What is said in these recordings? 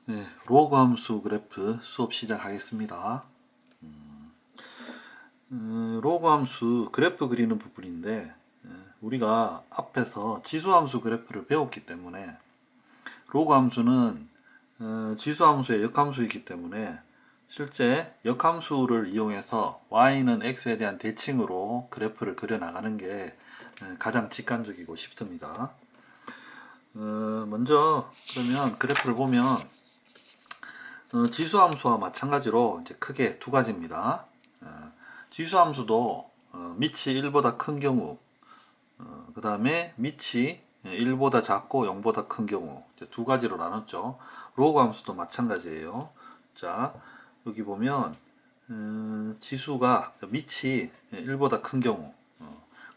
네, 로그 함수 그래프 수업 시작하겠습니다. 로그 함수 그래프 그리는 부분인데 우리가 앞에서 지수 함수 그래프를 배웠기 때문에 로그 함수는 지수 함수의 역함수이기 때문에 실제 역함수를 이용해서 y는 x에 대한 대칭으로 그래프를 그려 나가는 게 가장 직관적이고 쉽습니다. 먼저 그러면 그래프를 보면 지수함수와 마찬가지로 이제 크게 두 가지입니다. 지수함수도 밑이 1보다 큰 경우, 그 다음에 밑이 1보다 작고 0보다 큰 경우 이제 두 가지로 나눴죠. 로그 함수도 마찬가지예요. 자, 여기 보면 지수가 밑이 1보다 큰 경우,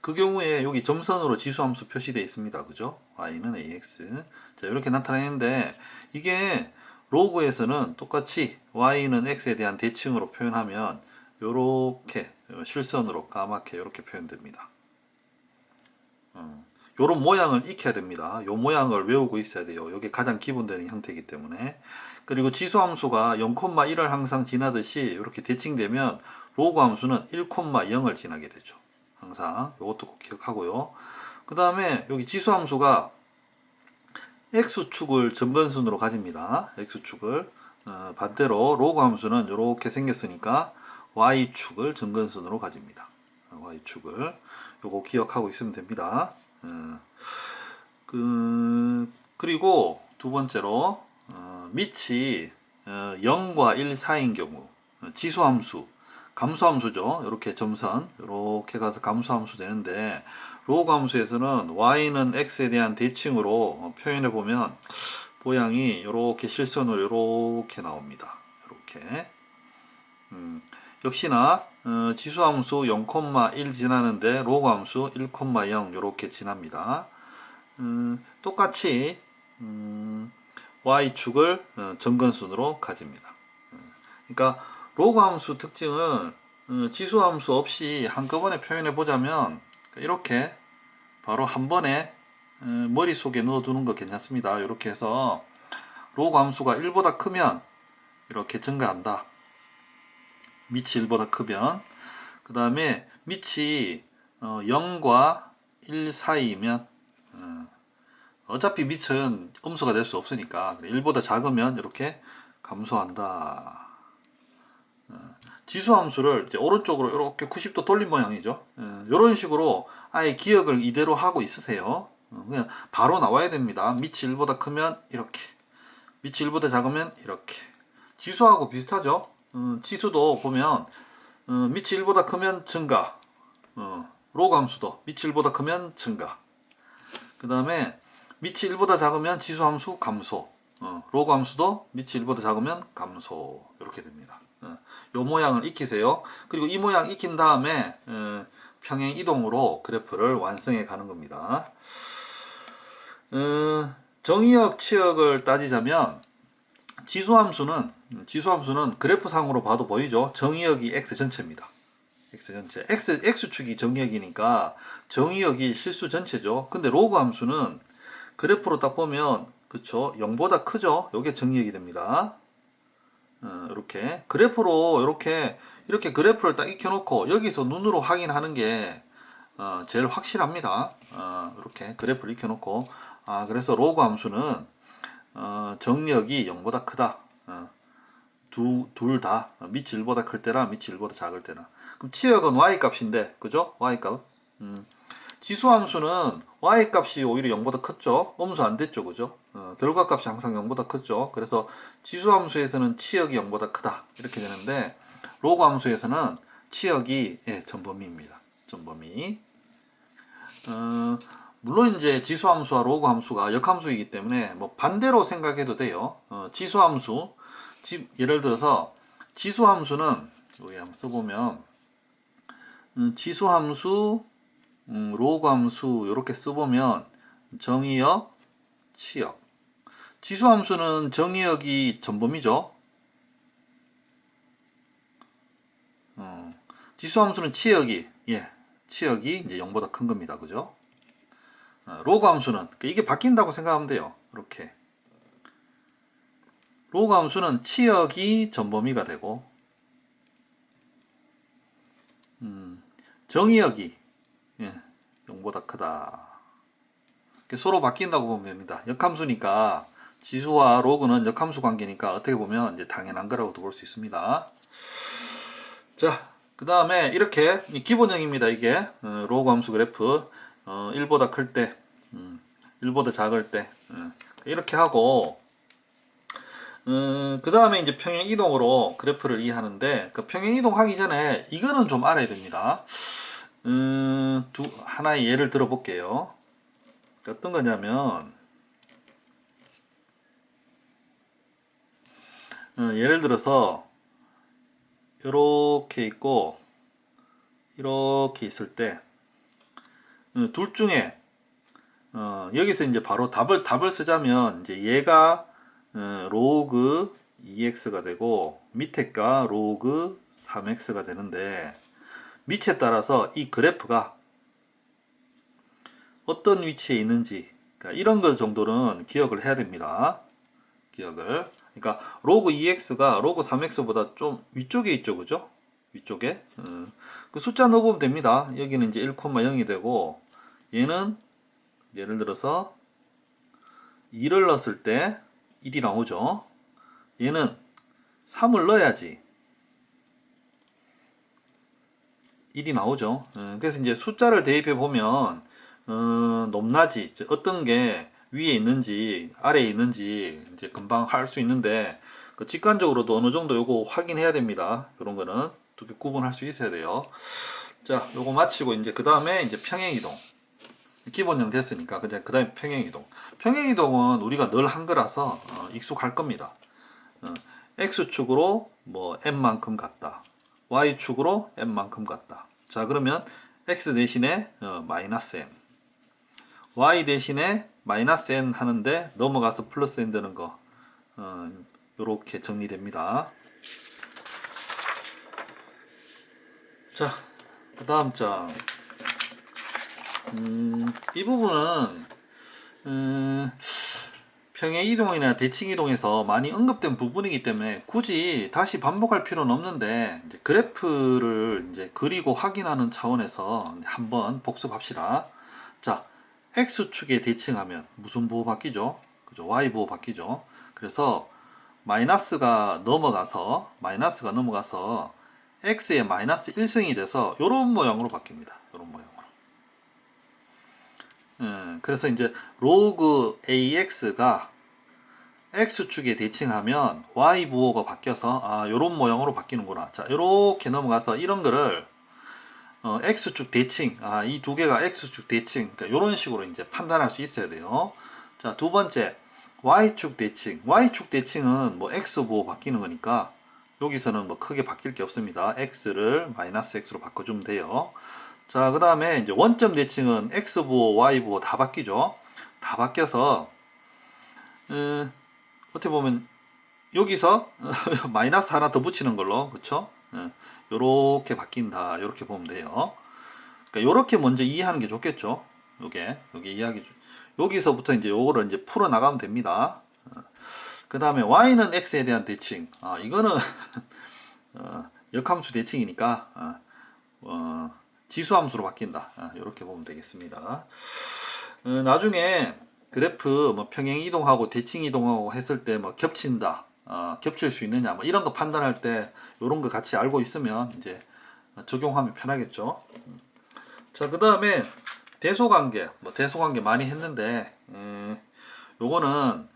그 경우에 여기 점선으로 지수함수 표시되어 있습니다. 그죠? y는 ax. 자, 이렇게 나타내는데 이게 로그에서는 똑같이 y는 x에 대한 대칭으로 표현하면 요렇게 실선으로 까맣게 이렇게 표현됩니다. 요런 모양을 익혀야 됩니다. 요 모양을 외우고 있어야 돼요. 이게 가장 기본되는 형태이기 때문에. 그리고 지수함수가 0,1을 항상 지나듯이 이렇게 대칭되면 로그 함수는 1,0을 지나게 되죠. 항상 이것도 꼭 기억하고요. 그 다음에 여기 지수함수가 x축을 점근순으로 가집니다. x축을 반대로 로그 함수는 이렇게 생겼으니까 y축을 점근순으로 가집니다. y축을 요거 기억하고 있으면 됩니다. 그리고 두 번째로 밑이 0과 1 사이인 경우 지수함수 감수함수죠. 이렇게 점선 이렇게 가서 감수함수 되는데 로그 함수에서는 y는 x에 대한 대칭으로 표현해 보면 모양이 이렇게 실선으로 이렇게 나옵니다. 이렇게 역시나 지수함수 0,1 지나는데 로그 함수 1,0 이렇게 지납니다. 똑같이 y축을 점근순으로 가집니다. 그러니까 로그 함수 특징은 지수 함수 없이 한꺼번에 표현해 보자면 이렇게 바로 한 번에 머릿속에 넣어두는 거 괜찮습니다. 이렇게 해서 로그 함수가 1보다 크면 이렇게 증가한다. 밑이 1보다 크면 그 다음에 밑이 0과 1 사이이면 어차피 밑은 음수가 될 수 없으니까 1보다 작으면 이렇게 감소한다. 지수함수를 오른쪽으로 이렇게 90도 돌린 모양이죠. 이런 식으로 아예 기억을 이대로 하고 있으세요. 그냥 바로 나와야 됩니다. 밑이 1보다 크면 이렇게, 밑이 1보다 작으면 이렇게. 지수하고 비슷하죠. 지수도 보면 밑이 1보다 크면 증가, 로그 함수도 밑이 1보다 크면 증가. 그 다음에 밑이 1보다 작으면 지수함수 감소, 로그 함수도 밑이 1보다 작으면 감소. 이렇게 됩니다. 요 모양을 익히세요. 그리고 이 모양 익힌 다음에 평행 이동으로 그래프를 완성해 가는 겁니다. 정의역, 치역을 따지자면 지수함수는 그래프상으로 봐도 보이죠. 정의역이 x 전체입니다. x 전체. x축이 정의역이니까 정의역이 실수 전체죠. 근데 로그 함수는 그래프로 딱 보면 그쵸, 0보다 크죠. 요게 정의역이 됩니다. 이렇게 그래프로 이렇게 그래프를 딱 익혀놓고 여기서 눈으로 확인하는 게 제일 확실합니다. 이렇게 그래프를 익혀놓고 그래서 로그 함수는 정력이 0보다 크다. 둘 다 밑이 1보다 클 때나 밑이 1보다 작을 때나. 그럼 치역은 y 값인데 그죠? y 값. 지수함수는 y값이 오히려 0보다 컸죠. 음수 안 됐죠. 그죠? 결과값이 항상 0보다 컸죠. 그래서 지수함수에서는 치역이 0보다 크다. 이렇게 되는데 로그 함수에서는 치역이 전범위입니다. 전범위. 물론 이제 지수함수와 로그 함수가 역함수이기 때문에 뭐 반대로 생각해도 돼요. 지수함수 예를 들어서 지수함수는 여기 한번 써보면 지수함수 로그 함수 이렇게 써보면 정의역, 치역. 지수함수는 정의역이 전범위죠. 지수함수는 치역이 치역이 이제 0보다 큰 겁니다. 그죠? 로그 함수는 이게 바뀐다고 생각하면 돼요. 이렇게 로그 함수는 치역이 전범위가 되고 정의역이 0보다 크다. 서로 바뀐다고 보면 됩니다. 역함수니까 지수와 로그는 역함수 관계니까 어떻게 보면 이제 당연한 거라고 볼 수 있습니다. 자, 그 다음에 이렇게 기본형입니다. 이게 로그 함수 그래프 1보다 클 때, 1보다 작을 때 이렇게 하고 그 다음에 이제 평행 이동으로 그래프를 이해하는데 그 평행 이동하기 전에 이거는 좀 알아야 됩니다. 하나의 예를 들어 볼게요. 어떤 거냐면 예를 들어서 이렇게 있고 이렇게 있을 때 둘 중에 여기서 이제 바로 답을 쓰자면 이제 얘가 로그 2x가 되고 밑에가 로그 3x가 되는데 밑에 따라서 이 그래프가 어떤 위치에 있는지 그러니까 이런 것 정도는 기억을 해야 됩니다. 기억을. 그러니까 로그 2x가 로그 3x보다 좀 위쪽에 있죠, 그죠? 위쪽에. 그 숫자 넣어보면 됩니다. 여기는 이제 1,0이 되고 얘는 예를 들어서 2를 넣었을 때 1이 나오죠. 얘는 3을 넣어야지 1이 나오죠. 그래서 이제 숫자를 대입해 보면 높낮이 어떤 게 위에 있는지 아래에 있는지 이제 금방 할 수 있는데 그 직관적으로도 어느 정도 요거 확인해야 됩니다. 이런 거는 두 개 구분할 수 있어야 돼요. 자, 요거 마치고 이제 그 다음에 이제 평행 이동. 기본형 됐으니까 그냥 그 다음에 평행 이동. 평행 이동은 우리가 늘 한 거라서 익숙할 겁니다. x축으로 뭐 n만큼 갔다. y축으로 n만큼 갔다. 자, 그러면 x 대신에 마이너스 n, y 대신에 마이너스 n 하는데 넘어가서 플러스 n 되는 거 이렇게 정리됩니다. 자, 그 다음 장. 이 부분은 평행 이동이나 대칭 이동에서 많이 언급된 부분이기 때문에 굳이 다시 반복할 필요는 없는데 이제 그래프를 이제 그리고 확인하는 차원에서 한번 복습합시다. 자, x축에 대칭하면 무슨 부호 바뀌죠? 그죠? y 부호 바뀌죠. 그래서 마이너스가 넘어가서 x의 마이너스 1승이 돼서 이런 모양으로 바뀝니다. 이런 모양으로. 그래서 이제 로그 AX가 X축에 대칭하면 Y 부호가 바뀌어서 요런 모양으로 바뀌는구나. 자, 요렇게 넘어가서 이런 거를 X축 대칭, 이 두 개가 X축 대칭, 그러니까 요런 식으로 이제 판단할 수 있어야 돼요. 자, 두 번째 Y축 대칭. Y축 대칭은 뭐 X 부호 바뀌는 거니까 여기서는 뭐 크게 바뀔 게 없습니다. X를 마이너스 X로 바꿔주면 돼요. 자, 그 다음에 이제 원점 대칭은 X부호, Y부호 다 바뀌죠. 다 바뀌어서, 어떻게 보면, 여기서 마이너스 하나 더 붙이는 걸로, 그쵸? 요렇게 바뀐다. 요렇게 보면 돼요. 그러니까 요렇게 먼저 이해하는 게 좋겠죠. 요게 이해하기, 여기서부터 이제 요거를 이제 풀어 나가면 됩니다. 그 다음에 Y는 X에 대한 대칭. 이거는, 역함수 대칭이니까, 지수함수로 바뀐다. 이렇게 보면 되겠습니다. 나중에 그래프 뭐 평행 이동하고 대칭 이동하고 했을 때 뭐 겹친다, 겹칠 수 있느냐, 뭐 이런 거 판단할 때 이런 거 같이 알고 있으면 이제 적용하면 편하겠죠. 자, 그 다음에 대소관계, 뭐 대소관계 많이 했는데, 요거는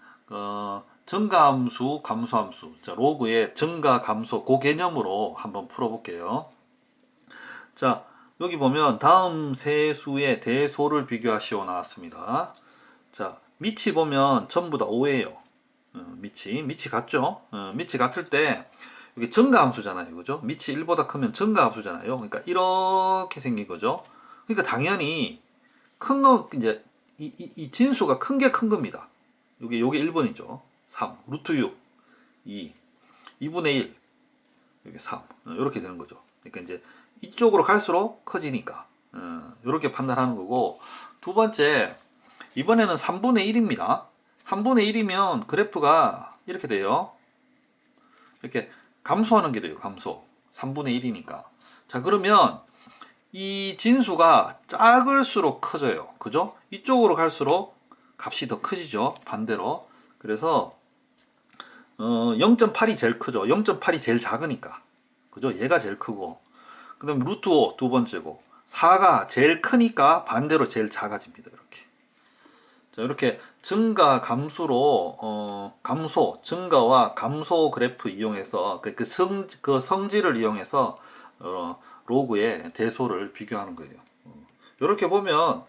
증가함수, 감소함수, 자, 로그의 증가, 감소, 그 개념으로 한번 풀어볼게요. 자, 여기 보면 다음 세 수의 대소를 비교하시오 나왔습니다. 자, 밑이 보면 전부 다 5예요. 밑이 같죠? 밑이 같을 때 여기 증가함수잖아요. 그죠? 밑이 1보다 크면 증가함수잖아요. 그러니까 이렇게 생긴 거죠. 그러니까 당연히 큰 놈, 이제 이 진수가 큰 게 큰 겁니다. 요게 1번이죠. 3, 루트 6, 2, 2분의 1, 여기 3. 이렇게 되는 거죠. 그러니까 이제 이쪽으로 갈수록 커지니까 이렇게 판단하는 거고, 두 번째 이번에는 3분의 1입니다. 3분의 1이면 그래프가 이렇게 돼요. 이렇게 감소하는 게 돼요. 감소. 3분의 1이니까. 자, 그러면 이 진수가 작을수록 커져요. 그죠? 이쪽으로 갈수록 값이 더 커지죠. 반대로. 그래서 0.8이 제일 크죠. 0.8이 제일 작으니까. 그죠? 얘가 제일 크고. 그 다음에 루트 5 두 번째고. 4가 제일 크니까 반대로 제일 작아집니다. 이렇게. 자, 이렇게 증가 감수로 감소, 증가와 감소 그래프 이용해서 그 성질을 이용해서 로그의 대소를 비교하는 거예요. 이렇게 보면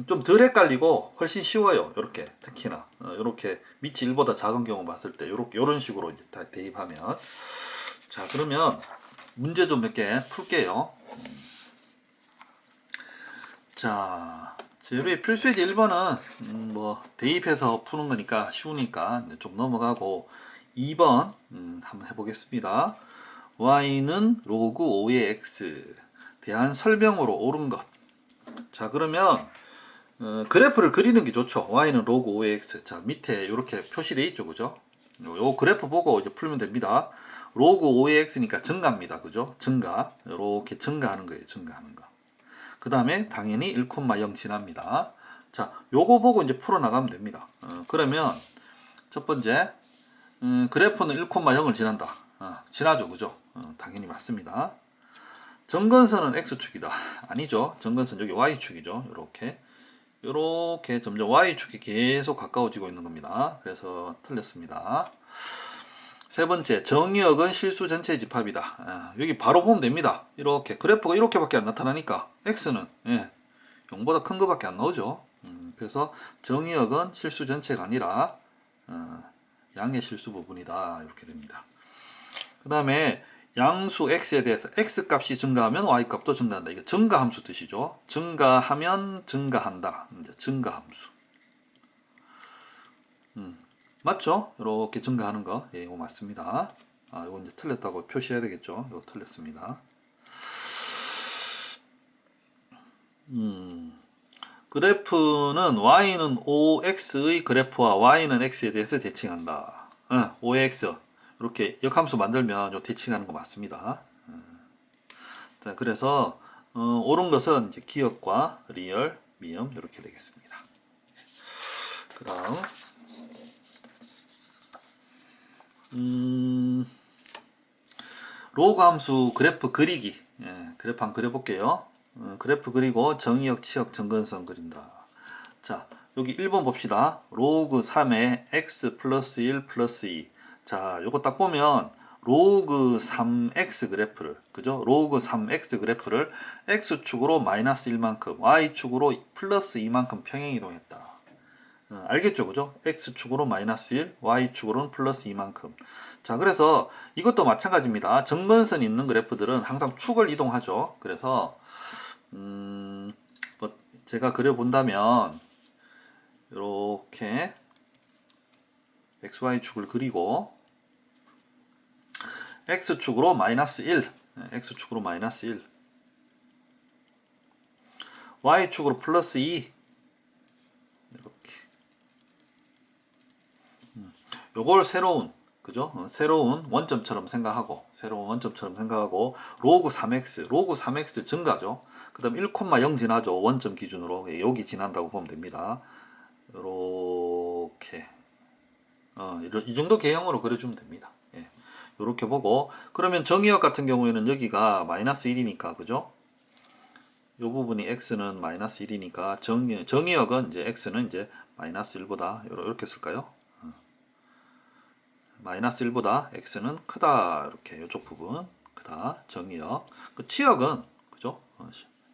좀 덜 헷갈리고 훨씬 쉬워요. 이렇게 특히나 이렇게 밑이 1보다 작은 경우 봤을 때 이런 식으로 이제 다 대입하면. 자, 그러면 문제 좀 몇 개 풀게요. 자, 우리 필수예제 1번은 뭐 대입해서 푸는 거니까 쉬우니까 좀 넘어가고 2번 한번 해보겠습니다. y는 로그 5의 x 대한 설명으로 옳은 것. 자, 그러면 그래프를 그리는 게 좋죠. y는 로그 5의 x. 자, 밑에 이렇게 표시되어 있죠, 그죠? 요 그래프 보고 이제 풀면 됩니다. 로그 5의 x니까 증가입니다, 그죠? 증가. 이렇게 증가하는 거예요, 증가하는 거. 그 다음에 당연히 1,0 지납니다. 자, 요거 보고 이제 풀어 나가면 됩니다. 그러면 첫 번째 그래프는 1,0을 지난다. 지나죠, 그죠? 당연히 맞습니다. 정근선은 x축이다. 아니죠. 정근선 여기 y축이죠. 요렇게 점점 y축이 계속 가까워지고 있는 겁니다. 그래서 틀렸습니다. 세 번째, 정의역은 실수 전체의 집합이다. 여기 바로 보면 됩니다. 이렇게 그래프가 이렇게밖에 안 나타나니까 x는 0보다 큰 거밖에 안 나오죠. 그래서 정의역은 실수 전체가 아니라 양의 실수 부분이다. 이렇게 됩니다. 그 다음에 양수 x에 대해서 x 값이 증가하면 y 값도 증가한다. 이게 증가함수 뜻이죠. 증가하면 증가한다. 이제 증가함수. 맞죠? 이렇게 증가하는 거. 예, 이거 맞습니다. 이거 이제 틀렸다고 표시해야 되겠죠. 이거 틀렸습니다. 그래프는 y는 5x의 그래프와 y는 x에 대해서 대칭한다. 5x. 이렇게 역함수 만들면 요 대칭하는 거 맞습니다. 자, 그래서 옳은 것은 이제 기역과 리얼, 미음 이렇게 되겠습니다. 그다음 로그 함수 그래프 그리기. 그래프 한번 그려볼게요. 그래프 그리고 정의역, 치역, 정근선 그린다. 자, 여기 1번 봅시다. 로그 3에 x 플러스 1 플러스 2. 자, 요거 딱 보면 로그 3x 그래프를, 그죠? 로그 3x 그래프를 x축으로 마이너스 1만큼, y축으로 플러스 2만큼 평행이동했다. 알겠죠, 그죠? x축으로 마이너스 1, y축으로는 플러스 2만큼. 자, 그래서 이것도 마찬가지입니다. 정근선 있는 그래프들은 항상 축을 이동하죠. 그래서 뭐 제가 그려본다면 이렇게 xy축을 그리고 x축으로 마이너스 1, x축으로 마이너스 1, y축으로 플러스 2, 이렇게. 요걸 새로운, 그죠? 새로운 원점처럼 생각하고, 로그 3x 증가죠. 그 다음 1,0 지나죠. 원점 기준으로. 여기 지난다고 보면 됩니다. 요렇게. 이 정도 개형으로 그려주면 됩니다. 예. 요렇게 보고, 그러면 정의역 같은 경우에는 여기가 마이너스 1이니까, 그죠? 요 부분이 x는 마이너스 1이니까, 정의역은 이제 x는 이제 마이너스 1보다, 이렇게 쓸까요? 마이너스 1보다 x는 크다. 이렇게 이쪽 부분 크다. 정의역. 그 치역은 그죠?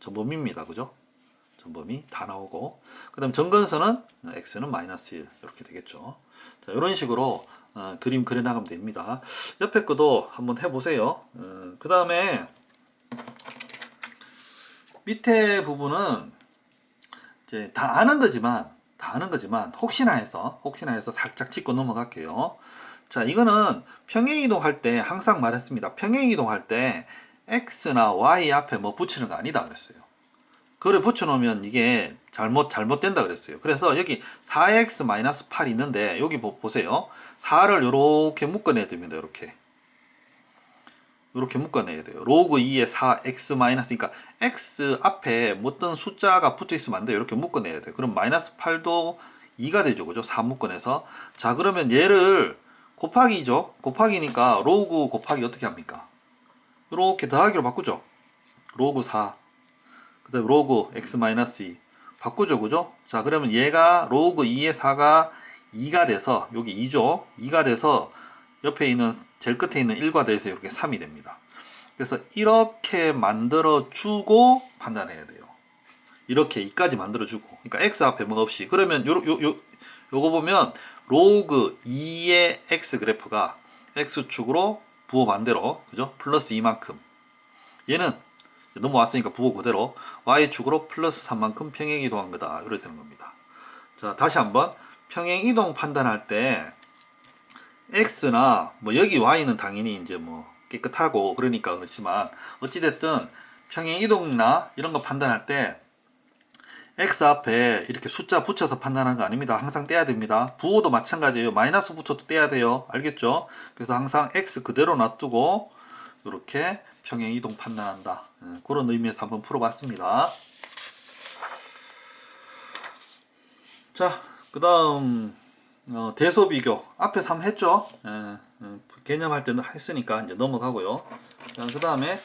전범위입니다. 그죠? 전범위 다 나오고. 그다음 정근선은 x는 마이너스 1 이렇게 되겠죠. 자, 이런 식으로 그림 그려 나가면 됩니다. 옆에 것도 한번 해보세요. 그 다음에 밑에 부분은 이제 다 아는 거지만 혹시나 해서 살짝 짚고 넘어갈게요. 자, 이거는 평행이동할 때 항상 말했습니다. 평행이동할 때 x나 y 앞에 뭐 붙이는 거 아니다 그랬어요. 그걸 붙여놓으면 이게 잘못된다 그랬어요. 그래서 여기 4x-8 있는데 여기 보세요. 4를 이렇게 묶어내야 됩니다. 이렇게. 이렇게 묶어내야 돼요. 로그 2의 4x 마이너스, 그러니까 x 앞에 어떤 숫자가 붙어 있으면 안 돼요. 이렇게 묶어내야 돼요. 그럼 마이너스 8도 2가 되죠. 그죠? 4 묶어내서. 자, 그러면 얘를 곱하기죠. 곱하기니까 로그 곱하기 어떻게 합니까? 이렇게 더하기로 바꾸죠. 로그 4. 그 다음에 로그 x 마이너스 2. 바꾸죠. 그죠? 자, 그러면 얘가 로그 2의 4가 2가 돼서, 여기 2죠. 2가 돼서 옆에 있는, 제일 끝에 있는 1과 더해서 이렇게 3이 됩니다. 그래서 이렇게 만들어주고 판단해야 돼요. 이렇게 2까지 만들어주고. 그러니까 x 앞에 뭐 없이. 그러면 요거 보면 로그 2의 x 그래프가 x축으로 부호 반대로, 그죠? 플러스 2만큼. 얘는 넘어왔으니까 부호 그대로 y축으로 플러스 3만큼 평행이동한 거다. 이렇게 되는 겁니다. 자, 다시 한번 평행이동 판단할 때 x나 뭐 여기 y는 당연히 이제 뭐 깨끗하고 그러니까 그렇지만 어찌됐든 평행이동이나 이런 거 판단할 때 x 앞에 이렇게 숫자 붙여서 판단하는 거 아닙니다. 항상 떼야 됩니다. 부호도 마찬가지예요. 마이너스 붙여도 떼야 돼요. 알겠죠? 그래서 항상 x 그대로 놔두고 이렇게 평행이동 판단한다. 그런 의미에서 한번 풀어봤습니다. 자, 그 다음 대소비교 앞에 3 했죠. 개념할 때는 했으니까 이제 넘어가고요. 그 다음에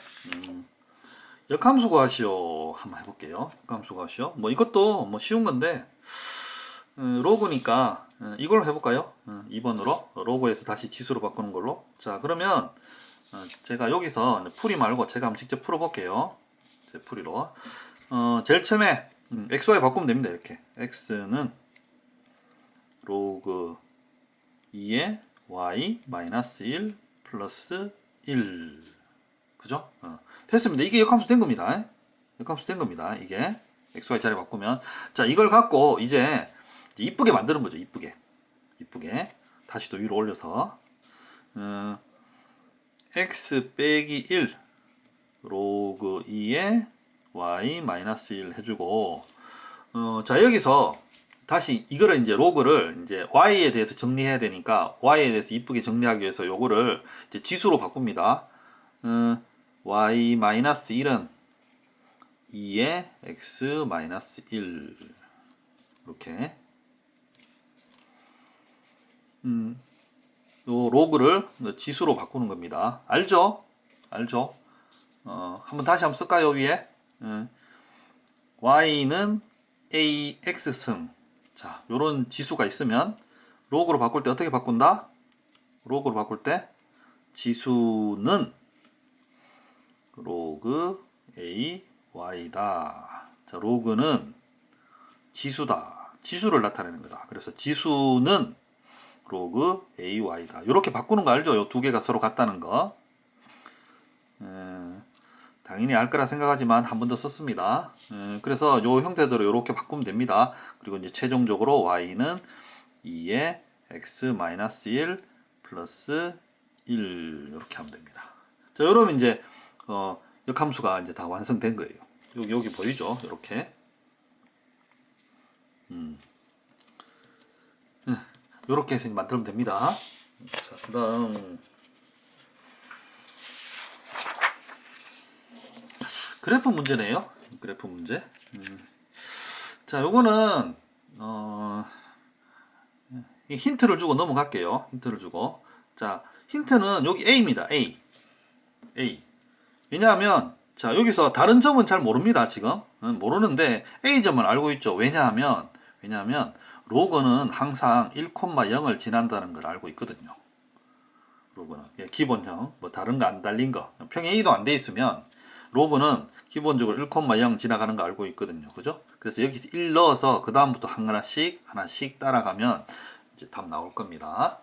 역함수 구하시오 한번 해볼게요. 역함수 구하시오. 뭐 이것도 뭐 쉬운 건데 로그니까 이걸 해볼까요? 2번으로 로그에서 다시 지수로 바꾸는 걸로. 자, 그러면 제가 여기서 풀이 말고 제가 한번 직접 풀어볼게요. 제 풀이로. 제일 처음에 xy 바꾸면 됩니다. 이렇게 x는 로그 2의 y 마이너스 1 플러스 1. 그죠? 됐습니다. 이게 역함수 된 겁니다. 역함수 된 겁니다. 이게 xy 자리 바꾸면. 자, 이걸 갖고 이제 이쁘게 만드는 거죠. 이쁘게 다시 또 위로 올려서 x 빼기 1 로그 2의 y 마이너스 1 해주고 자, 여기서 다시 이거를 이제 로그를 이제 y에 대해서 정리해야 되니까 y에 대해서 이쁘게 정리하기 위해서 요거를 이제 지수로 바꿉니다. y 마이너스 1은 2의 x 마이너스 1 이렇게 요 로그를 지수로 바꾸는 겁니다. 알죠? 알죠? 한번 다시 한번 쓸까요? 위에 y는 ax승. 자, 요런 지수가 있으면 로그로 바꿀 때 어떻게 바꾼다? 로그로 바꿀 때 지수는 로그 a y다. 자, 로그는 지수다. 지수를 나타내는 거다. 그래서 지수는 로그 a y다. 이렇게 바꾸는 거 알죠? 요 두 개가 서로 같다는 거. 당연히 알 거라 생각하지만 한 번 더 썼습니다. 그래서 요 형태대로 이렇게 바꾸면 됩니다. 그리고 이제 최종적으로 y는 2의 x-1 플러스 1 이렇게 하면 됩니다. 자, 여러분 이제 역함수가 이제 다 완성된 거예요. 여기 보이죠? 이렇게. 이렇게 해서 만들면 됩니다. 자, 그다음 그래프 문제네요. 그래프 문제. 자, 요거는 힌트를 주고 넘어갈게요. 힌트를 주고. 자, 힌트는 여기 A입니다. A. 왜냐하면 자, 여기서 다른 점은 잘 모릅니다. 지금 모르는데 A점은 알고 있죠. 왜냐하면 로그는 항상 1,0을 지난다는 걸 알고 있거든요. 로그는 기본형, 뭐 다른 거 안 달린 거, 평행이동 안 돼 있으면 로그는 기본적으로 1,0 지나가는 거 알고 있거든요. 그죠? 그래서 여기서 1 넣어서 그 다음부터 하나씩 따라가면 이제 답 나올 겁니다.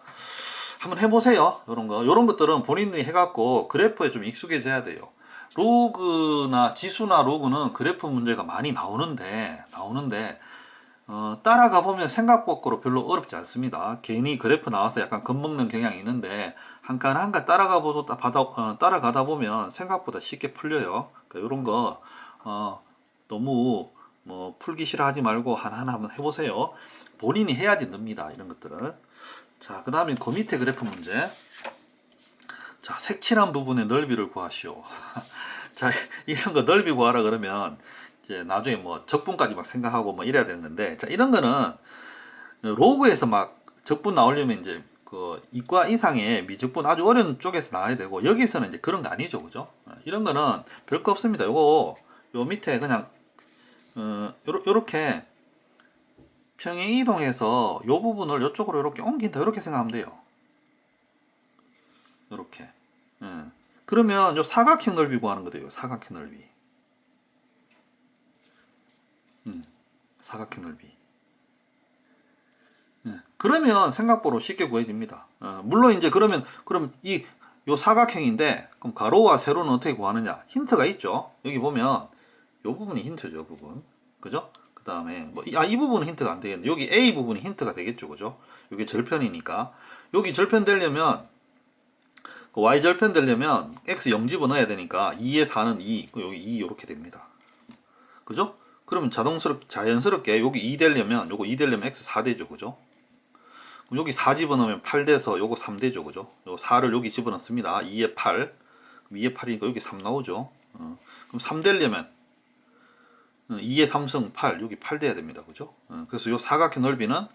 한번 해보세요. 요런 것들은 본인들이 해갖고 그래프에 좀 익숙해져야 돼요. 로그나 지수나 로그는 그래프 문제가 많이 나오는데 따라가 보면 생각 밖으로 별로 어렵지 않습니다. 괜히 그래프 나와서 약간 겁먹는 경향이 있는데 한 칸 한 칸 따라가다 보면 생각보다 쉽게 풀려요. 그러니까 이런 거 너무 뭐 풀기 싫어하지 말고 하나하나 한번 해보세요. 본인이 해야지 늡니다. 이런 것들은. 자, 그 다음에 그 밑에 그래프 문제. 자, 색칠한 부분의 넓이를 구하시오. 자, 이런 거 넓이 구하라 그러면 이제 나중에 뭐 적분까지 막 생각하고 뭐 이래야 되는 건데, 자, 이런 거는 로그에서 막 적분 나오려면 이제 그 이과 이상의 미적분 아주 어려운 쪽에서 나와야 되고, 여기서는 이제 그런 거 아니죠, 그죠? 이런 거는 별거 없습니다. 요거 요 밑에 그냥 요렇게 평행 이동해서 요 부분을 요쪽으로 이렇게 옮긴다, 이렇게 생각하면 돼요. 요렇게. 그러면 요 사각형 넓이 구하는 거돼요. 사각형 넓이. 사각형 넓이. 그러면 생각보다 쉽게 구해집니다. 물론 이제 그럼 이 요 사각형인데, 그럼 가로와 세로는 어떻게 구하느냐? 힌트가 있죠. 여기 보면 요 부분이 힌트죠, 요 부분. 그죠? 그 다음에 뭐 이 부분은 힌트가 안 되겠네. 여기 A 부분이 힌트가 되겠죠, 그죠? 여기 절편이니까. 여기 절편 되려면 그 y 절편 되려면 x 0 집어넣어야 되니까 2에 4는 2, 여기 2 이렇게 됩니다. 그죠? 그러면 자연스럽게 여기 2 되려면 요거 2 되려면 x 4 되죠, 그죠? 그럼 여기 4 집어넣으면 8 돼서 요거 3 되죠, 그죠? 요 4를 여기 집어넣습니다. 2에 8. 그럼 2에 8이니까 여기 3 나오죠. 그럼 3 되려면 2에 3승 8, 여기 8 돼야 됩니다, 그죠? 그래서 요 사각형 넓이는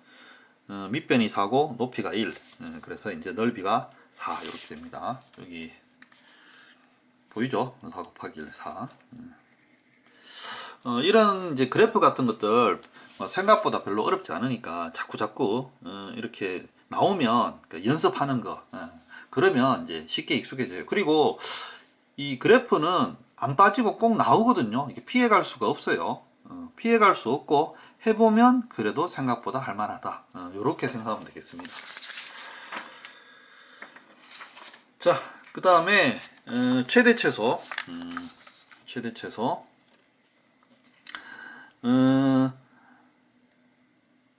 밑변이 4고 높이가 1. 그래서 이제 넓이가 4 이렇게 됩니다. 여기 보이죠? 4 곱하기 1, 4. 이런 이제 그래프 같은 것들 생각보다 별로 어렵지 않으니까 자꾸 이렇게 나오면 연습하는 거, 그러면 이제 쉽게 익숙해져요. 그리고 이 그래프는 안 빠지고 꼭 나오거든요. 이게 피해갈 수가 없어요. 피해갈 수 없고 해보면 그래도 생각보다 할만하다. 이렇게 생각하면 되겠습니다. 자, 그 다음에 최대 최소. 최대 최소.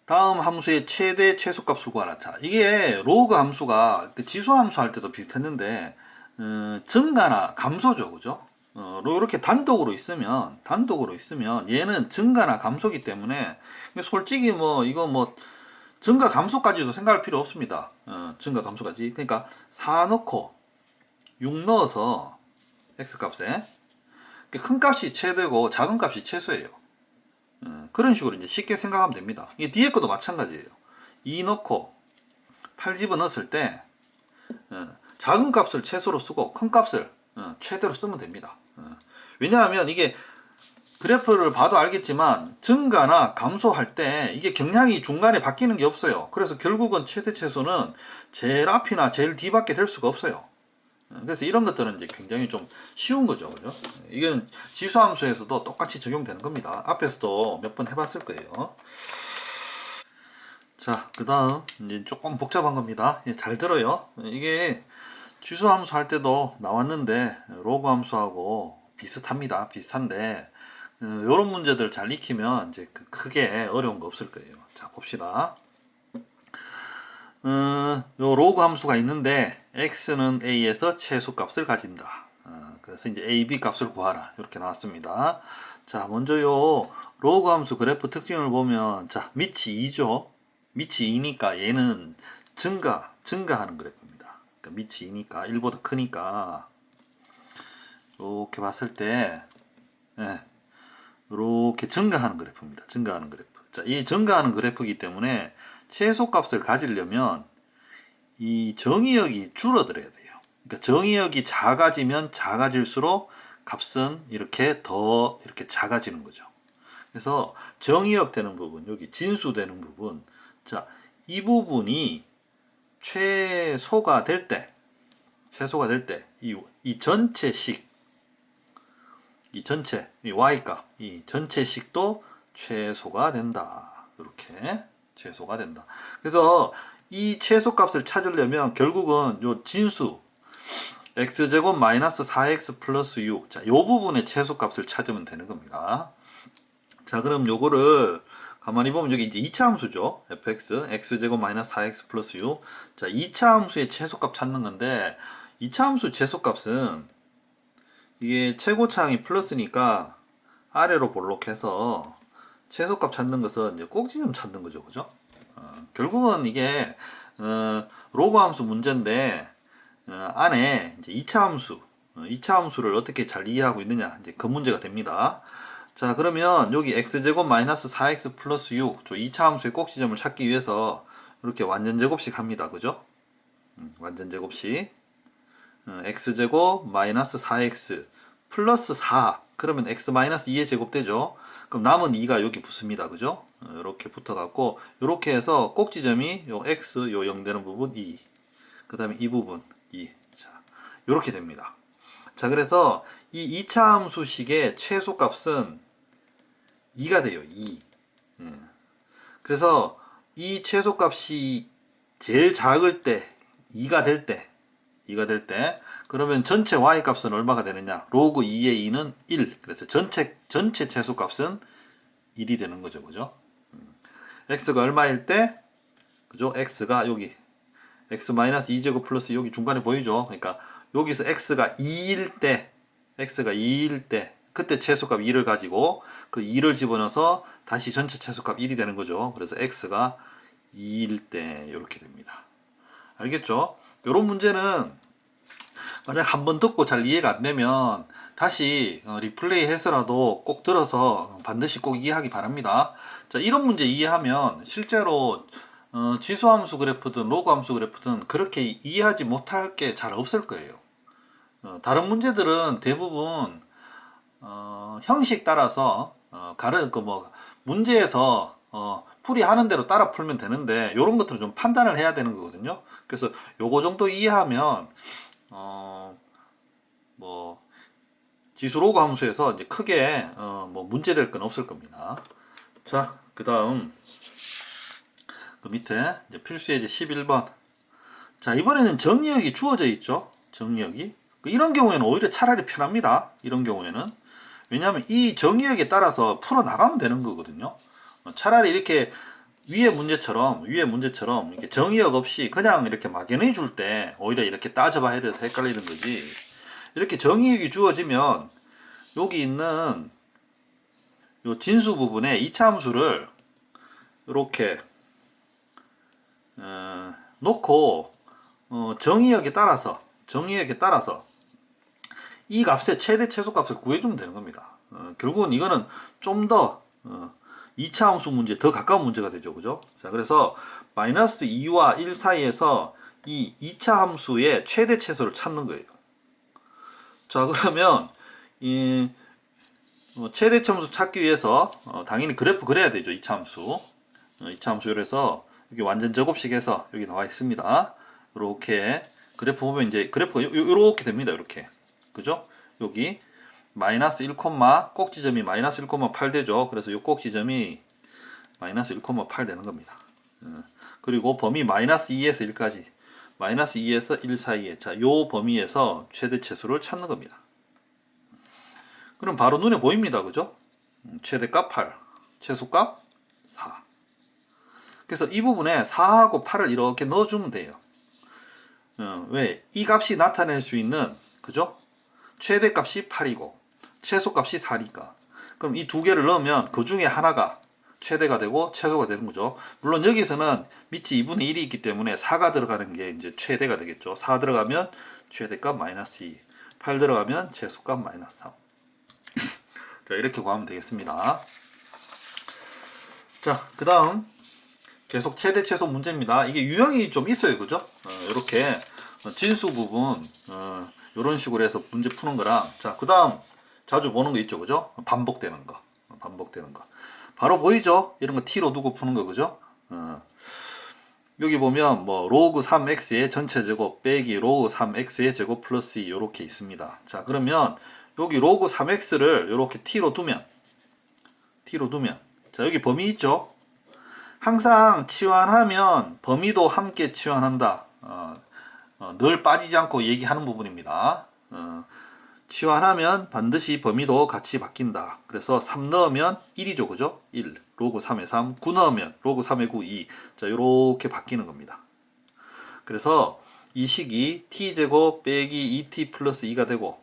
다음 함수의 최대 최소값을 구하라. 자, 이게 로그 함수가 지수 함수 할 때도 비슷했는데 증가나 감소죠, 그죠? 이렇게 단독으로 있으면 얘는 증가나 감소기 때문에 솔직히 뭐 이거 뭐 증가 감소까지도 생각할 필요 없습니다. 증가 감소까지. 그러니까 4 넣고 6 넣어서 x 값에 큰 값이 최대고 작은 값이 최소예요. 그런 식으로 이제 쉽게 생각하면 됩니다. 이게 뒤에 것도 마찬가지예요. 2 넣고 8 집어넣었을 때 작은 값을 최소로 쓰고 큰 값을 최대로 쓰면 됩니다. 왜냐하면 이게 그래프를 봐도 알겠지만 증가나 감소할 때 이게 경향이 중간에 바뀌는 게 없어요. 그래서 결국은 최대 최소는 제일 앞이나 제일 뒤밖에 될 수가 없어요. 그래서 이런 것들은 이제 굉장히 좀 쉬운 거죠, 그죠? 이건 지수함수에서도 똑같이 적용되는 겁니다. 앞에서도 몇 번 해봤을 거예요. 자, 그 다음 이제 조금 복잡한 겁니다. 잘 들어요. 이게 지수함수 할 때도 나왔는데 로그 함수하고 비슷합니다. 비슷한데 이런 문제들 잘 익히면 이제 크게 어려운 거 없을 거예요. 자, 봅시다. 요 로그 함수가 있는데 x는 a에서 최소값을 가진다. 그래서 이제 a, b 값을 구하라. 이렇게 나왔습니다. 자, 먼저 요 로그 함수 그래프 특징을 보면 자, 밑이 2죠. 밑이 2니까 얘는 증가하는 그래프입니다. 그러니까 밑이 2니까 1보다 크니까 이렇게 봤을 때 이렇게 증가하는 그래프입니다. 증가하는 그래프. 자, 이 증가하는 그래프이기 때문에 최소값을 가지려면 이 정의역이 줄어들어야 돼요. 그러니까 정의역이 작아지면 작아질수록 값은 이렇게 더 이렇게 작아지는 거죠. 그래서 정의역 되는 부분, 여기 진수 되는 부분, 자, 이 부분이 최소가 될 때, 이 전체식, 이 y값, 이 전체식도 최소가 된다. 이렇게 최소가 된다. 그래서 이 최소값을 찾으려면 결국은 요 진수 x제곱 마이너스 4x 플러스 6, 자, 요 부분의 최소값을 찾으면 되는 겁니다. 자, 그럼 요거를 가만히 보면 여기 이제 2차 함수죠. fx x제곱 마이너스 4x 플러스 6. 자, 2차 함수의 최소값 찾는 건데 2차 함수 최소값은 이게 최고차항이 플러스니까 아래로 볼록해서 최소값 찾는 것은 이제 꼭지점 찾는 거죠, 그죠? 결국은 이게 로그 함수 문제인데 안에 이제 2차 함수, 2차 함수를 어떻게 잘 이해하고 있느냐, 이제 그 문제가 됩니다. 자, 그러면 여기 x제곱 마이너스 4x 플러스 6, 저 2차 함수의 꼭지점을 찾기 위해서 이렇게 완전제곱식 합니다. 그죠? 완전제곱식. x제곱 마이너스 4x 플러스 4, 그러면 x 마이너스 2의 제곱 되죠. 그럼 남은 2가 여기 붙습니다. 그죠? 이렇게 붙어갖고 이렇게 해서 꼭지점이 요 x 요 0 되는 부분 2, 그 다음에 이 부분 2. 자, 이렇게 됩니다. 자, 그래서 이 2차 함수식의 최소값은 2가 돼요. 2. 그래서 이 최소값이 제일 작을 때 2가 될 때 그러면 전체 y 값은 얼마가 되느냐? 로그 2의 2는 1. 그래서 전체 최소값은 1이 되는 거죠. 그죠? x가 얼마일 때? 그죠? x가 여기 x-2제곱 플러스 여기 중간에 보이죠? 그러니까 여기서 x가 2일 때 그때 최소값 2를 가지고 그 2를 집어넣어서 다시 전체 최소값 1이 되는 거죠. 그래서 x가 2일 때 이렇게 됩니다. 알겠죠? 이런 문제는 만약 한번 듣고 잘 이해가 안 되면 다시 리플레이 해서라도 꼭 들어서 반드시 꼭 이해하기 바랍니다. 자, 이런 문제 이해하면 실제로 지수함수 그래프든 로그함수 그래프든 그렇게 이해하지 못할 게 잘 없을 거예요. 다른 문제들은 대부분 형식 따라서 문제에서 풀이하는 대로 따라 풀면 되는데 이런 것들은 좀 판단을 해야 되는 거거든요. 그래서 요거 정도 이해하면 뭐 지수 로그 함수에서 이제 크게 뭐 문제될 건 없을 겁니다. 자, 그 다음 그 밑에 이제 필수 예제 11번. 자, 이번에는 정리역이 주어져 있죠. 정리역이. 이런 경우에는 오히려 차라리 편합니다. 이런 경우에는. 왜냐하면 이 정리역에 따라서 풀어 나가면 되는 거거든요. 차라리 이렇게 위에 문제처럼 이렇게 정의역 없이 그냥 이렇게 막연히 줄 때 오히려 이렇게 따져봐야 돼서 헷갈리는 거지. 이렇게 정의역이 주어지면 여기 있는 요 진수 부분에 2차 함수를 이렇게 놓고 정의역에 따라서 이 값의 최대 최소값을 구해주면 되는 겁니다. 결국은 이거는 좀 더 2차 함수 문제 더 가까운 문제가 되죠. 그죠? 자, 그래서 마이너스 2와 1 사이에서 이 2차 함수의 최대 최소를 찾는 거예요. 자, 그러면 이 최대 함수 찾기 위해서 당연히 그래프 그려야 되죠. 2차 함수. 2차 함수 그래서 여기 완전 제곱식 해서 여기 나와 있습니다. 이렇게 그래프 보면 이제 그래프가 이렇게 됩니다. 이렇게. 그죠? 여기 마이너스 1, 꼭지점이 마이너스 1,8 되죠. 그래서 이 꼭지점이 마이너스 1,8 되는 겁니다. 그리고 범위 마이너스 2에서 1까지 마이너스 2에서 1 사이에 요 범위에서 최대 최소를 찾는 겁니다. 그럼 바로 눈에 보입니다. 그죠? 최대값 8, 최소값 4. 그래서 이 부분에 4하고 8을 이렇게 넣어주면 돼요. 왜? 이 값이 나타낼 수 있는, 그죠? 최대값이 8이고 최소값이 4니까. 그럼 이 두 개를 넣으면 그 중에 하나가 최대가 되고 최소가 되는 거죠. 물론 여기서는 밑이 2분의 1이 있기 때문에 4가 들어가는 게 이제 최대가 되겠죠. 4 들어가면 최대값 마이너스 2, 8 들어가면 최소값 마이너스 3. 자, 이렇게 구하면 되겠습니다. 자, 그 다음 계속 최대 최소 문제입니다. 이게 유형이 좀 있어요. 그죠? 이렇게 진수 부분 이런 식으로 해서 문제 푸는 거랑, 자, 그 다음 자주 보는 거 있죠. 그죠? 반복되는 거. 바로 보이죠? 이런 거 t로 두고 푸는 거. 그죠? 여기 보면 뭐 로그 3x의 전체 제곱 빼기 로그 3x의 제곱 플러스 2 이렇게 있습니다. 자, 그러면 여기 로그 3x를 이렇게 t로 두면 자, 여기 범위 있죠? 항상 치환하면 범위도 함께 치환한다. 늘 빠지지 않고 얘기하는 부분입니다. 치환하면 반드시 범위도 같이 바뀐다. 그래서 3 넣으면 1이죠. 그죠? 1. 로그 3에 3. 9 넣으면 로그 3에 9, 2. 자, 요렇게 바뀌는 겁니다. 그래서 이 식이 t제곱 빼기 2t 플러스 2가 되고,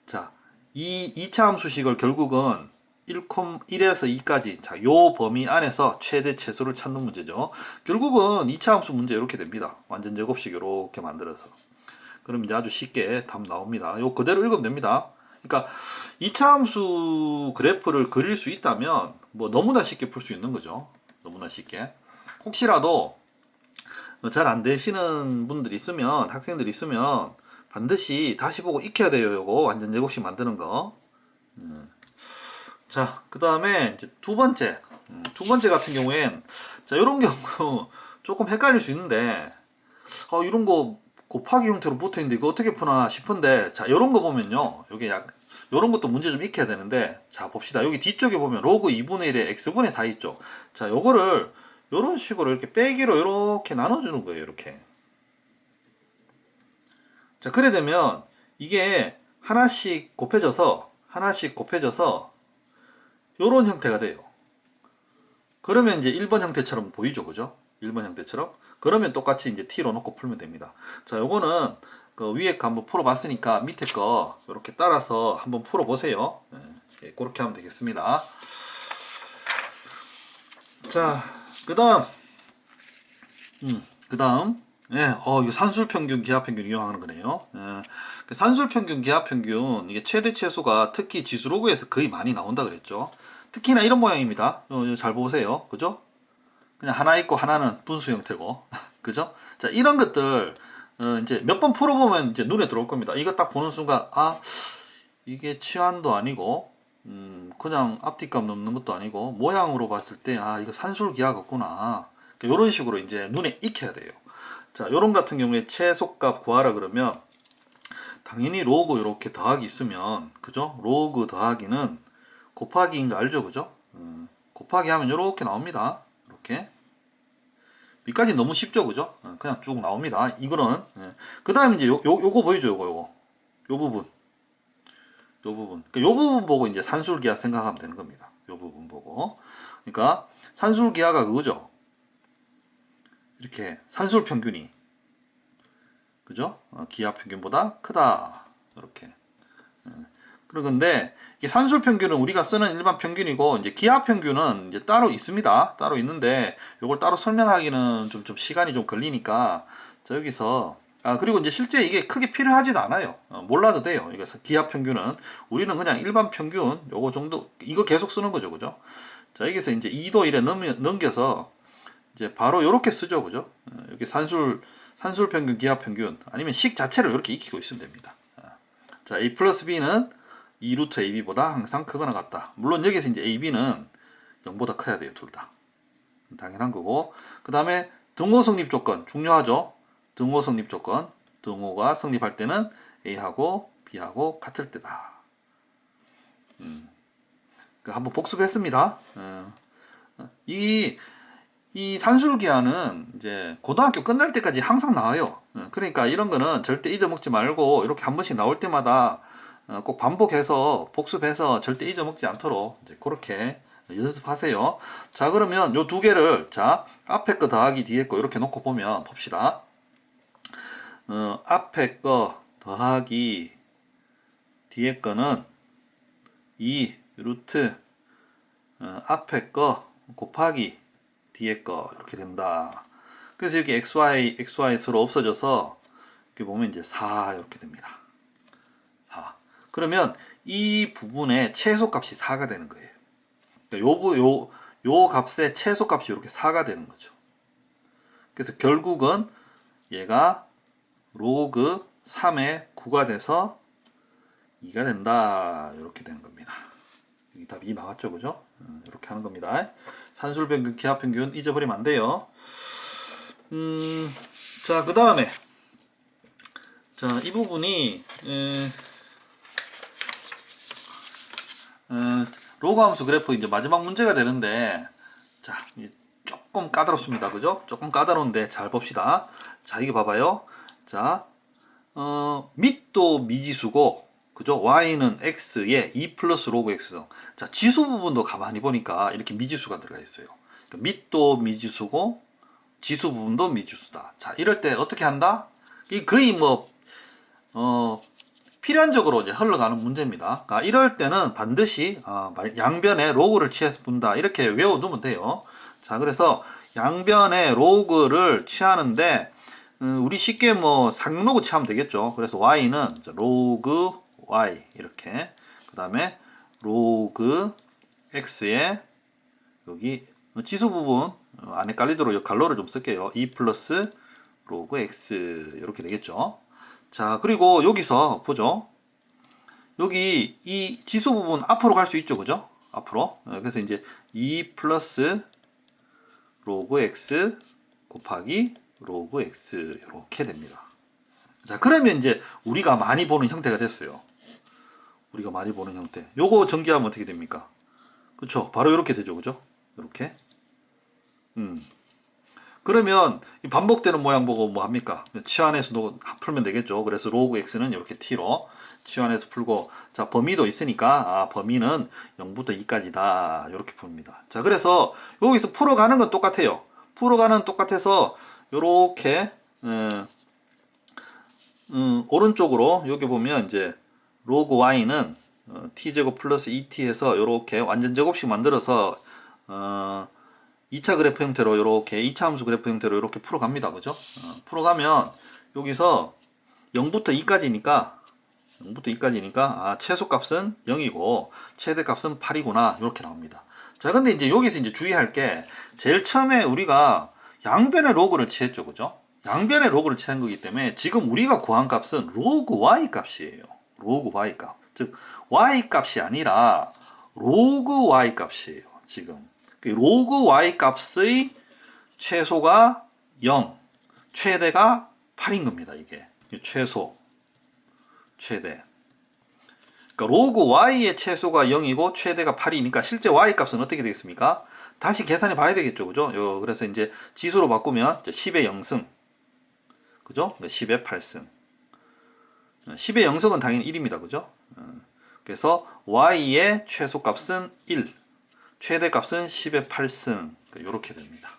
자, 이 2차 함수식을 결국은 1에서 2까지 자, 요 범위 안에서 최대 최소를 찾는 문제죠. 결국은 2차 함수 문제 이렇게 됩니다. 완전 제곱식 이렇게 만들어서. 그럼 이제 아주 쉽게 답 나옵니다. 요 그대로 읽으면 됩니다. 그러니까 2차 함수 그래프를 그릴 수 있다면 뭐 너무나 쉽게 풀 수 있는 거죠. 너무나 쉽게. 혹시라도 잘 안 되시는 분들이 있으면, 학생들이 있으면 반드시 다시 보고 익혀야 돼요. 요거 완전 제곱식 만드는 거. 자, 그 다음에 이제 두 번째. 두 번째 같은 경우엔 자, 요런 경우 조금 헷갈릴 수 있는데 이런 거 곱하기 형태로 붙어 있는데 이거 어떻게 푸나 싶은데, 자, 요런 거 보면요. 요게 요런 것도 문제 좀 익혀야 되는데, 자, 봅시다. 여기 뒤쪽에 보면 로그 2분의 1에 x분의 4 있죠. 자, 요거를 요런 식으로 이렇게 빼기로 이렇게 나눠주는 거예요. 이렇게. 자, 그래 되면 이게 하나씩 곱해져서 요런 형태가 돼요. 그러면 이제 1번 형태처럼 보이죠. 그죠? 1번 형태처럼. 그러면 똑같이 이제 t로 놓고 풀면 됩니다. 자, 요거는 그 위에 거 한번 풀어봤으니까 밑에 거 이렇게 따라서 한번 풀어보세요. 네, 그렇게 하면 되겠습니다. 자, 그 다음, 예, 이거 산술평균, 기하평균 이용하는 거네요. 예, 그 산술평균, 기하평균, 이게 최대 최소가 특히 지수로그에서 거의 많이 나온다 그랬죠. 특히나 이런 모양입니다. 이거 잘 보세요. 그죠? 그냥 하나 있고 하나는 분수 형태고. 그죠? 자, 이런 것들, 이제 몇 번 풀어보면 이제 눈에 들어올 겁니다. 이거 딱 보는 순간, 이게 치환도 아니고, 그냥 앞뒤값 넘는 것도 아니고, 모양으로 봤을 때, 이거 산술기하가 없구나. 이런 식으로 이제 눈에 익혀야 돼요. 자, 요런 같은 경우에 최소값 구하라 그러면, 당연히 로그 이렇게 더하기 있으면, 그죠? 로그 더하기는 곱하기인 거 알죠? 그죠? 곱하기 하면 이렇게 나옵니다. 이렇게. 여기까지 너무 쉽죠? 그죠? 그냥 쭉 나옵니다. 이거는. 그 다음에 이제 요거 보이죠? 요거. 요 부분. 요 부분. 그러니까 요 부분 보고 이제 산술기하 생각하면 되는 겁니다. 요 부분 보고. 그러니까 산술기하가 그거죠. 이렇게 산술평균이. 그죠? 기하 평균보다 크다. 이렇게. 그런데 이게 산술평균은 우리가 쓰는 일반 평균이고, 이제 기하평균은 이제 따로 있습니다. 따로 있는데 이걸 따로 설명하기는 좀 시간이 좀 걸리니까 자, 여기서 그리고 이제 실제 이게 크게 필요하지도 않아요. 몰라도 돼요. 이거 기하평균은 우리는 그냥 일반 평균 요거 정도 이거 계속 쓰는 거죠. 그죠? 자, 여기서 이제 2도 1에 넘겨서 이제 바로 이렇게 쓰죠. 그죠? 여기 산술평균, 기하평균 아니면 식 자체를 이렇게 익히고 있으면 됩니다. 자, a 플러스 b는 2루트 ab보다 항상 크거나 같다. 물론 여기서 이제 ab는 0보다 커야 돼요. 둘 다. 당연한 거고. 그 다음에 등호 성립 조건 중요하죠. 등호 성립 조건. 등호가 성립할 때는 a하고 b하고 같을 때다. 한번 복습했습니다. 이 산술기하는 이제 고등학교 끝날 때까지 항상 나와요. 그러니까 이런 거는 절대 잊어먹지 말고 이렇게 한 번씩 나올 때마다 꼭 반복해서 복습해서 절대 잊어먹지 않도록 이제 그렇게 연습하세요. 자, 그러면 요 두 개를 자 앞에 거 더하기 뒤에 거 이렇게 놓고 보면 봅시다. 앞에 거 더하기 뒤에 거는 2 루트 앞에 거 곱하기 뒤에 거 이렇게 된다. 그래서 여기 xy 서로 없어져서 이렇게 보면 이제 4 이렇게 됩니다. 4. 그러면 이 부분의 최소값이 4가 되는 거예요. 그러니까 요 값의 최소값이 이렇게 4가 되는 거죠. 그래서 결국은 얘가 로그 3의 9가 돼서 2가 된다. 이렇게 되는 겁니다. 이 답이 나왔죠, 그죠? 이렇게 하는 겁니다. 산술평균, 기하평균 잊어버리면 안 돼요. 자, 그 다음에 자, 이 부분이 로그 함수 그래프 이제 마지막 문제가 되는데, 자, 조금 까다롭습니다. 그죠? 조금 까다로운데 잘 봅시다. 자, 이거 봐봐요. 자, 밑도 미지수고, 그죠? y는 x에 2 플러스 로그 x성. 자, 지수 부분도 가만히 보니까 이렇게 미지수가 들어가 있어요. 그러니까 밑도 미지수고, 지수 부분도 미지수다. 자, 이럴 때 어떻게 한다? 이 거의 뭐, 필연적으로 이제 흘러가는 문제입니다. 이럴 때는 반드시 양변에 로그를 취해서 푼다 이렇게 외워두면 돼요. 자, 그래서 양변에 로그를 취하는데 우리 쉽게 뭐 상로그 취하면 되겠죠. 그래서 y는 로그 y 이렇게, 그 다음에 로그 x에 여기 지수 부분 안에 깔리도록 갈로를 좀 쓸게요. 2 플러스 로그 x 이렇게 되겠죠. 자, 그리고 여기서 보죠. 여기 이 지수 부분 앞으로 갈 수 있죠, 그죠? 앞으로. 그래서 이제 2 플러스 로그 x 곱하기 로그 x 이렇게 됩니다. 자, 그러면 이제 우리가 많이 보는 형태가 됐어요. 우리가 많이 보는 형태. 요거 전개하면 어떻게 됩니까? 그쵸? 바로 이렇게 되죠, 그죠? 이렇게. 그러면 이 반복되는 모양 보고 뭐 합니까? 치환해서 풀면 되겠죠. 그래서 로그 x는 이렇게 t로 치환해서 풀고, 자, 범위도 있으니까 범위는 0부터 2까지다 이렇게 풉니다. 자, 그래서 여기서 풀어가는 건 똑같아요. 풀어가는 똑같아서 요렇게 오른쪽으로 여기 보면 이제 로그 y는 t제곱 플러스 2t해서 요렇게 완전 제곱식 만들어서 2차 그래프 형태로 이렇게 2차 함수 그래프 형태로 이렇게 풀어갑니다. 그죠? 풀어가면 여기서 0부터 2까지니까 최소값은 0이고 최대값은 8이구나 이렇게 나옵니다. 자, 근데 이제 여기서 이제 주의할 게 제일 처음에 우리가 양변의 로그를 취했죠. 그죠? 양변의 로그를 취한 거기 때문에 지금 우리가 구한 값은 로그 y 값이에요. 로그 y 값. 즉 y 값이 아니라 로그 y 값이에요. 지금. 로그 y 값의 최소가 0, 최대가 8인 겁니다. 이게 최소, 최대. 그러니까 로그 y의 최소가 0이고 최대가 8이니까 실제 y 값은 어떻게 되겠습니까? 다시 계산해 봐야 되겠죠. 그죠? 그래서 이제 지수로 바꾸면 10의 0승. 그죠? 10의 8승. 10의 0승은 당연히 1입니다. 그죠? 그래서 y의 최소값은 1. 최대값은 10의 8승 이렇게 됩니다.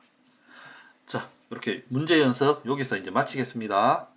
자, 이렇게 문제 연습 여기서 이제 마치겠습니다.